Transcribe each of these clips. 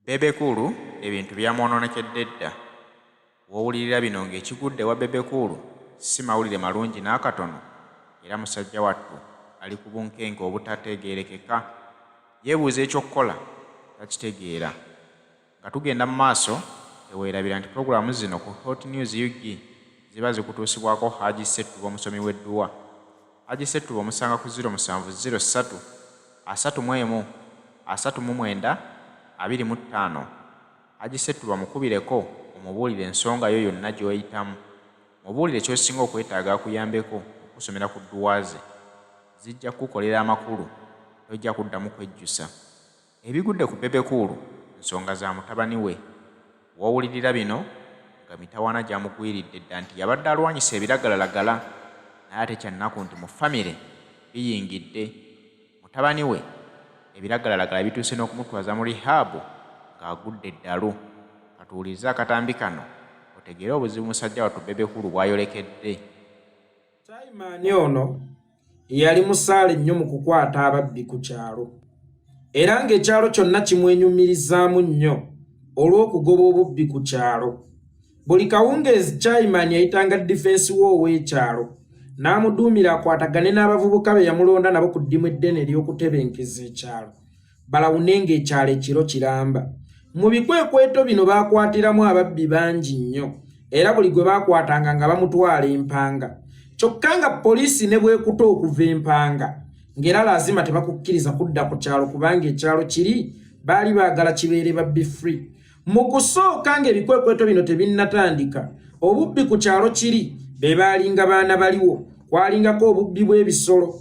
Bebe Kulu ebintu byamwononekedde dda. Wowulirira bino ng'ekigudde wa Bebe Kulu si mawulire malungi n'akatono, era musajja wattu ali ku bunkenke obutategeerekeka. Yeebuuza eky'okkola takitegeera. Nga tugenda mu maaso, teweerabira nti pulogulaamu zino ku Hot News UG ziba zikutuusibwako Haji Ssettuba omusomi w'edduwa. Haji Ssettuba omusanga ku 0703 31 39 25. Haji Ssettuba mukubireko omubuulire ensonga yo yonna gy'oyitamu. Mubuulire ky'osinga okwetaaga akuyambeko okusomera ku dduwa ze. Zijja kukolera amakulu, tojja kuddamu kwejjusa. Ebigudde ku Bebe Kulu nsonga za mutabani we. Wowulirira bino nga mitawaana gyamugwiridde dda nti yabadde alwanyisa ebiragalalagala, naye ate kyannaku nti mu famire biyingidde. Mutabani we ebiragalalagala bituuse n'okumutwaza mu rihabu ng'agudde eddalu. Katuwulirize akatambi kano otegeere obuzibu musajja wattu Bebe Kulu bw'ayolekedde. Chairman ono yali musaale nnyo mu kukwata ababbi ku kyalo, era ng'ekyalo kyonna kimwenyumirizaamu nnyo olw'okugoba obubbi ku kyalo. Buli kawungeezi Chairman yayitanga defense w'ow'ekyalo n'amuduumira akwatagane n'abavubuka be yamulonda nabo ku ddimu eddene ery'okutebenkeza ekyalo, balawune ng'ekyalo ekiro kiramba. Mu bikwekweto bino baakwatiramu ababbi bangi nnyo, era buli gwe baakwatanga nga bamutwala empanga. Kyokka nga poliisi ne bwekuta okuva empanga, ng'era lazima tebakukkiriza kudda ku kyalo kubanga ekyalo kiri baali baagala kibeere babbi free. Mu kusooka ng'ebikwekweto bino tebinnatandika, obubbi ku kyalo kiri be baalinga baana baliwo. Kwalingako obubbi bw'ebisolo,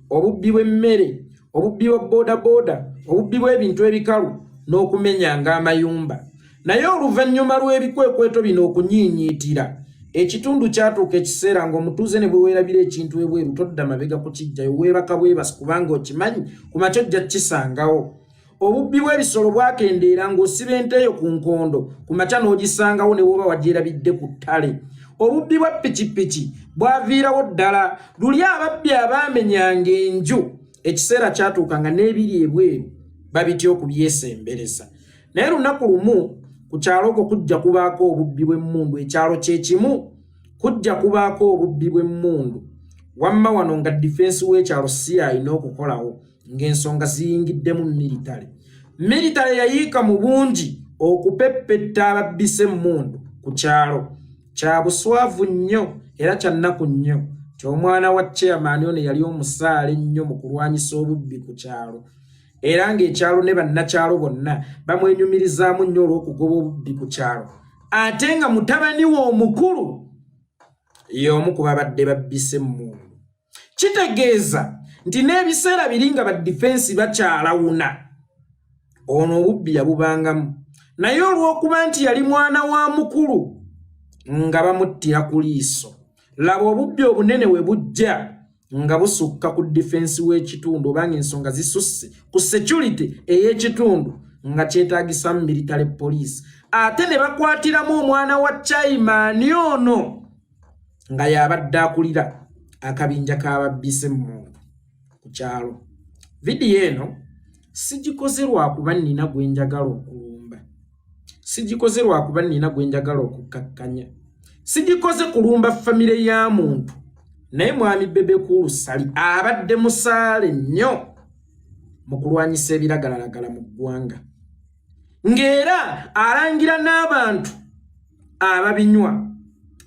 obubbi bw'emmere, obubbi bwa boodabooda, obubbi bw'ebintu ebikalu n'okumenyanga amayumba. Naye oluvannyuma lw'ebikwekweto bino okunyiinyiitira, ekitundu kyatuuka ekiseera ng'omutuuze ne bwe weerabira ekintu ebweru todda mabega kukijjayo, weebaka bwebasi kubanga okimanyi ku makya ojja kisangawo. Obubbi bw'ebisolo bwakendeera ng'osiba ente eyo ku nkondo, ku makya n'ogisangawo ne bw'oba wagyerabidde ku ttale. Obubbi bwa pikipiki bwaviirawo ddala, luli ababbi abaamenyanga enju ekiseera kyatuuka nga n'ebiri ebweru babitya okubyesembereza. Naye lunaku lumu ku kyalo okwo kujja kubaako obubbi bw'emmundu. Ekyalo kye kimu kujja kubaako obubbi bw'emmundu. Wamma wano nga defense w'ekyalo si alina okukolawo ng'ensonga ziyingiddemu militale. Militale yayiika mu bungi okupeppetta ababbisa emmundu ku kyalo. Kya buswavu nnyo era kya nnaku nnyo ky'omwana wa chairman ono yali omusaale nnyo mu kulwanyisa obubbi ku kyalo, era ng'ekyalo ne bannakyalo bonna bamwenyumirizaamu nnyo olw'okugoba obubbi ku kyalo. Ate nga mutabani we omukulu y'omu ku babadde babbisa emmundu. Kitegeeza nti n'ebiseera biri nga badifensi bakyalawuna, ono obubbi yabubangamu. Naye olw'okuba nti yali mwana wa mukulu nga bamuttira ku liiso, laba obubbi obunene we bujja nga busukka ku defense w'ekitundu oba ng'ensonga zisusse ku security ey'ekitundu nga kyetaagisa mu military police. Ate ne bakwatiramu omwana wa Chairman ono nga y'abadde akulira akabinja k'ababbisa emmundu ku kyalo. Vidiyo eno sigikoze lwakuba nnina gwe njagala okulumba, sigikoze lwakuba nnina gwe njagala okukkakkanya, sigikoze kulumba famire ya muntu. Naye mwami Bebe Kulu sali abadde musaale nnyo mu kulwanyisa ebiragalalagala mu ggwanga, ng'era alangira n'abantu ababinywa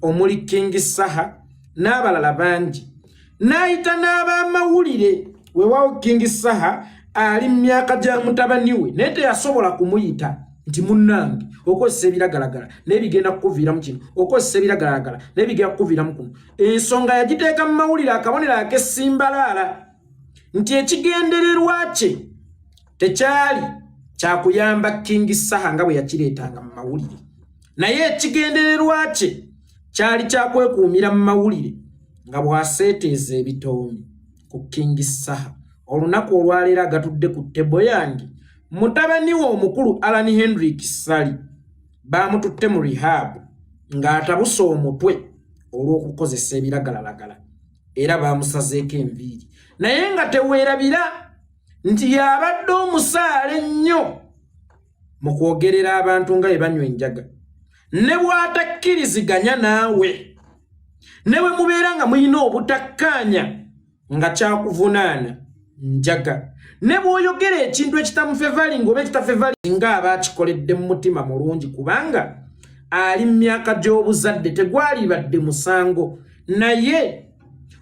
omuli King Saha n'abalala bangi. N'ayita n'abamawulire, weewaawo King Saha ali mu myaka gya mutabani we naye teyasobola kumuyita nti munnange okozesa ebiragalagala n'ebigenda kukuviiramu kino, okozesa ebiragalagala n'ebigenda kukuviiramu kuno. Ensonga yagiteeka mu mawulire akabonero ak'essimbalaala nti ekigendererwa kye tekyali kyakuyamba King Saha nga bwe yakireetanga mu mawulire, naye ekigendererwa kye kyali kyakwekuumira mu mawulire nga bw'aseeteeza ebitoomi ku King Saha. Olunaku olwaleero agatudde ku ttebo yange, mutabani we omukulu Alan Hendrick Sali baamututte mu rehab ng'atabuse omutwe olw'okukozesa ebiragalalagala, era baamusazeeko enviiri. Naye nga teweerabira nti yabadde omusaale nnyo mu kwogerera abantu nga banywa enjaga ne bw'atakkiriziganya naawe ne bwe mubeera nga mulina obutakkaanya nga kyakuvunaana njaga ne bw'oyogera ekintu ekitamufevali ng'oba ekitafevali nga aba akikoledde mu mutima mulungi kubanga ali mu myaka gy'obuzadde tegwalibadde musango naye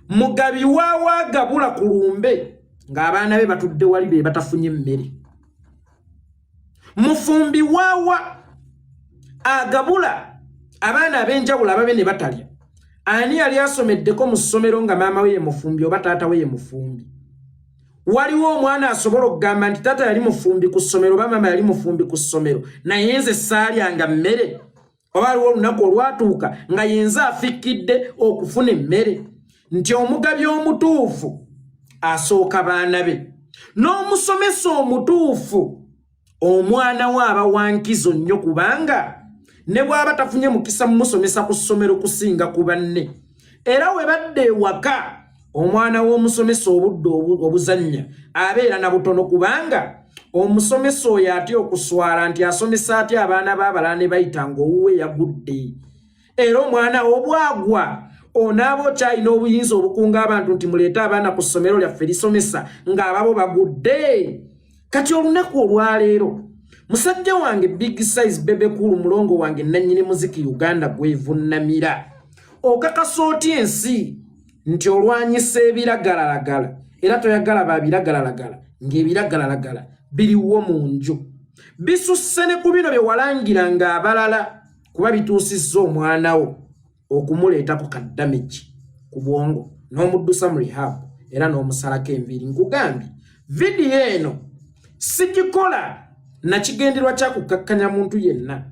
mugabi waagabula ku lumbe ng'abaana be batudde wali be batafunye emmere mufumbi waawa agabula abaana ab'enjawulo ababe ne batalya ani yali asomeddeko mu ssomero nga maama we ye mufumbi oba taata we ye mufumbi waliwo omwana asobola okugamba nti taata yali mufumbi ku ssomero oba maama yali mufumbi ku ssomero naye nze saalyanga mmere oba waliwo olunaku olwatuuka nga yenze afikkidde okufuna emmere nti omugabi omutuufu asooka baana be n'omusomesa omutuufu omwana we aba wankizo nnyo kubanga ne bw'aba tafunye mukisa mumusomesa ku ssomero kusinga ku banne era we badde ewaka omwana w'omusomesa obudde obuzannya abeera na butono kubanga omusomesa oyo atya okuswala nti asomesa atya abaana b'abalala ne bayita ng'owuwe yagudde era omwana obwagwa onaaba okyalina obuyinza obukunga abantu nti muleete abaana ku ssomero lyaffe lisomesa ng'ababo bagudde kati olunaku olwaleero musajja wange big size bebe kulu mulongo wange nannyini muziki Uganda gwevunnamira okakasa otya ensi nti olwanyisa ebiragalalagala era toyagala babiragalalagala ng'ebiragalalagala biriwo mu nju bisusse ne ku bino bye walangiranga abalala kuba bituusizza omwana wo okumuleetako kaddamage ku bwongo n'omuddusa mu rehab era n'omusalako enviiri nkugambye vidiyo eno sigikola nakigenderwa kyakukakkanya muntu yenna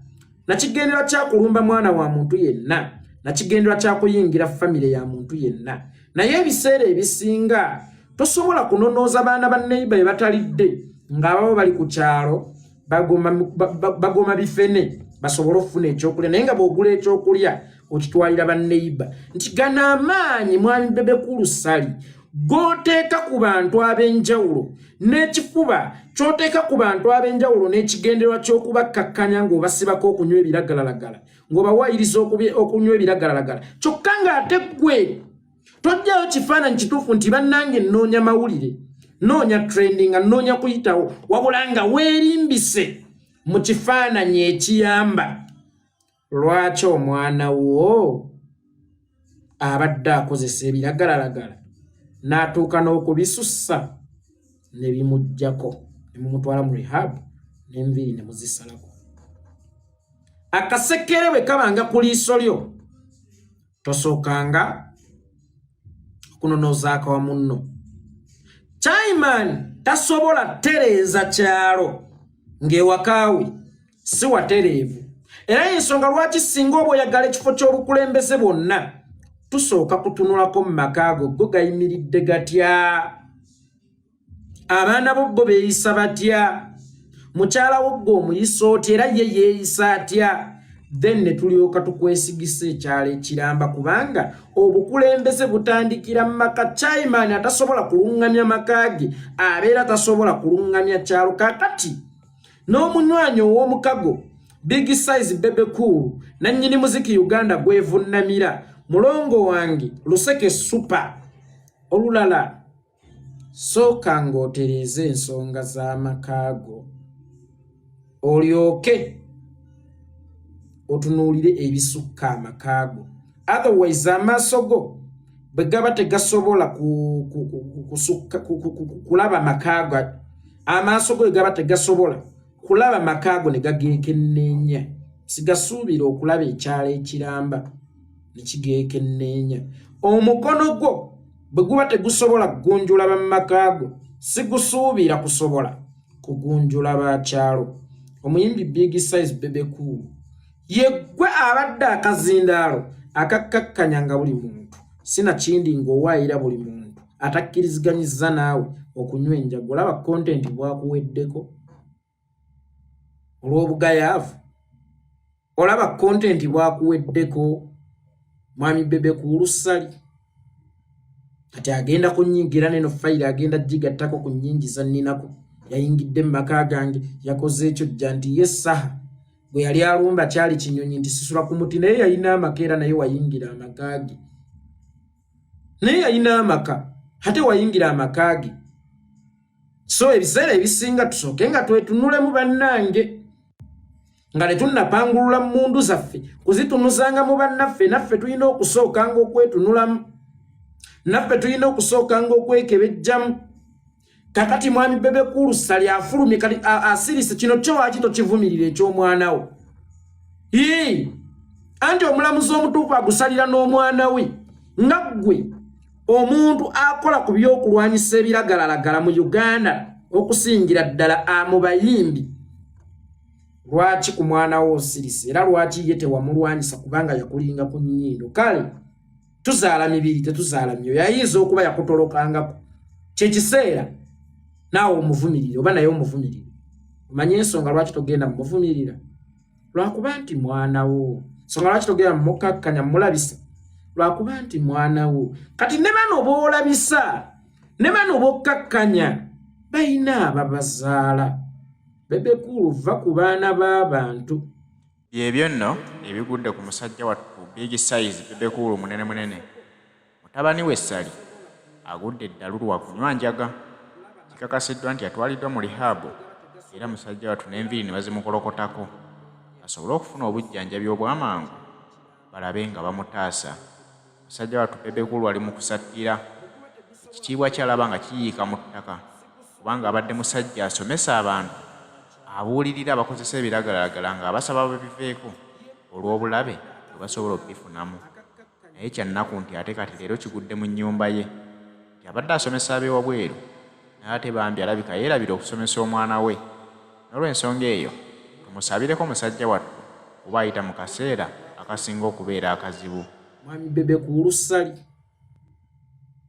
nakigenderwa kyakulumba mwana wa muntu yenna nakigenderwa kyakuyingira famire ya muntu yenna naye ebiseera ebisinga tosobola kunonooza baana ba neiba be batalidde ng'ababo bali ku kyalo bagoma bifene basobole okufuna ekyokulya naye nga bw'ogula ekyokulya okitwalira ba neiba nti gana amaanyi mwami bebe kulu sali goteeka ku bantu ab'enjawulo n'ekifuba kyoteeka ku bantu ab'enjawulo n'ekigenderwa ky'okubakkakkanya ng'obasibako okunywa ebiragalalagala ng'obawayiriza okunywa ebiragalalagala kyokka ng'ate ggwe tojjayo kifaananyi kituufu nti bannange nnoonya mawulire noonya trending nga nnoonya kuyitawo wabula nga weerimbise mu kifaananyi ekiyamba lwaki omwana wo abadde akozesa ebiragalalagala n'atuuka n'okubisussa ne bimuggyako ne mumutwala mu rehab n'enviiri ne muzisalako akasekere bwe kabanga ku liiso lyo tosookanga okunonoozaako wa munno Chaiman tasobola tereeza kyalo ng'ewakaawe si watereevu era ensonga lwaki singa oba oyagala ekifo ky'obukulembeze bwonna tusooka kutunulako mu maka go go gayimiridde gatya abaana bo bo beeyisa batya mukyala wo gwe omuyisa otya era ye yeeyisa atya then ne tulyoka tukwesigisa ekyalo ekiramba kubanga obukulembeze butandikira mu maka Chaiman atasobola kuluŋŋamya maka ge abeera tasobola kuluŋŋamya kyalo kakati n'omunywanyi ow'omukago big size bebe cool nannyini muziki Uganda gwevunnamira mulongo wange luseke super olulala sooka ng'otereeza ensonga z'amakaago olyoke otunuulire ebisukka amakaago otherwise amaaso go bwe gaba tegasobola kulaba makaago amaaso go gaba tegasobola kulaba makaago ne gageekenneenya sigasuubira okulaba ekyalo ekiramba ne kigeekenneenya omukono gwo bwe guba tegusobola kugunjula bamakaago sigusuubira kusobola kugunjula bakyalo omuyimbi big size bebe cool yeggwe abadde akazindaalo akakkakkanyanga buli muntu sinakindi ng'owaayira buli muntu atakkiriziganyiza naawe okunywa enjaga olaba kontenti bwakuweddeko olw'obugayaavu olaba kontenti bwakuweddeko mwami bebe ku lusali kati agenda kunyigira neno fayiro agenda gigattako ku nnyingi za nninako yayingidde mu maka gange yakoze ekyo jja nti ye saha bwe yali alumba kyali kinyonyi nti sisula ku muti naye yalina amaka era naye wayingira amaka ge naye yalina amaka ate wayingira amaka ge. So ebiseera ebisinga tusooke nga twetunulemu bannange nga ne tunnapangulula mmundu zaffe kuzitunuzanga mu bannaffe. Naffe tulina okusookanga okwetunulamu, naffe tulina okusookanga okwekebejjamu. Kakati mwami Bebe Cool sali afulumye kali asirise kino kyo waki tokivumirira eky'omwana wo. Anti omulamuzi omutuufu agusalira n'omwana we nga ggwe omuntu akola ku by'okulwanyisa ebiragalalagala mu Uganda okusingira ddala mu bayimbi. Lwaki ku mwana wo osirise era lwaki ye tewamulwanyisa kubanga yakulinga ku nnyindo? Kale tuzaala mibiri tetuzaala myoyo. Ayinza okuba yakutolokangako kyekiseera naawe omuvumirire oba naye omuvumirire. Omanye ensonga lwaki togenda mumuvumirira? Lwakuba nti mwana wo. Ensonga lwaki togenda mumukakkanya mulabisa? Lwakuba nti mwana wo. Kati ne bano boolabisa ne bano bokkakkanya bayina ababazaala. Bebe Cool va ku baana b'abantu. Byebyo nno ebigudde ku musajja wattu big size Bebe Cool munene munene. Mutabaniwe Agudde Eddalu Lwakukozesa kikakasiddwa nti yatwaliddwa mu rehab era musajja wattu n'enviiri ne bazimukolokotako asobole okufuna obujjanjabi obw'amangu balabe nga bamutaasa. Musajja wattu Bebe Cool ali mu kusattira ekitiibwa kyalaba nga kiyiika mu ttaka kubanga abadde musajja asomesa abantu abuulirira abakozesa ebiragalalagala ng'abasaba babiveeko olw'obulabe bwe basobola okubifunamu. Naye kyannaku nti ate kati leero kigudde mu nnyumba ye nti abadde asomesa ab'ewabweru naye ate bambi alabika yeerabira okusomesa omwana we. N'olw'ensonga eyo tumusabireko musajja wattu kuba ayita mu kaseera akasinga okubeera akazibu. Mwami Bebe Cool sali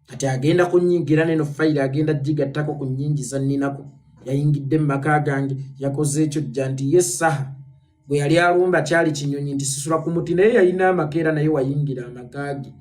kati agenda kunyingira neno fayiro agenda gigattako ku nnyingi za nninako. Yayingidde mu maka gange yakoze ekyo jja nti ye saha bwe yali alumba kyali kinyonyi nti sisula ku muti naye yalina amaka era naye wayingira amaka ge.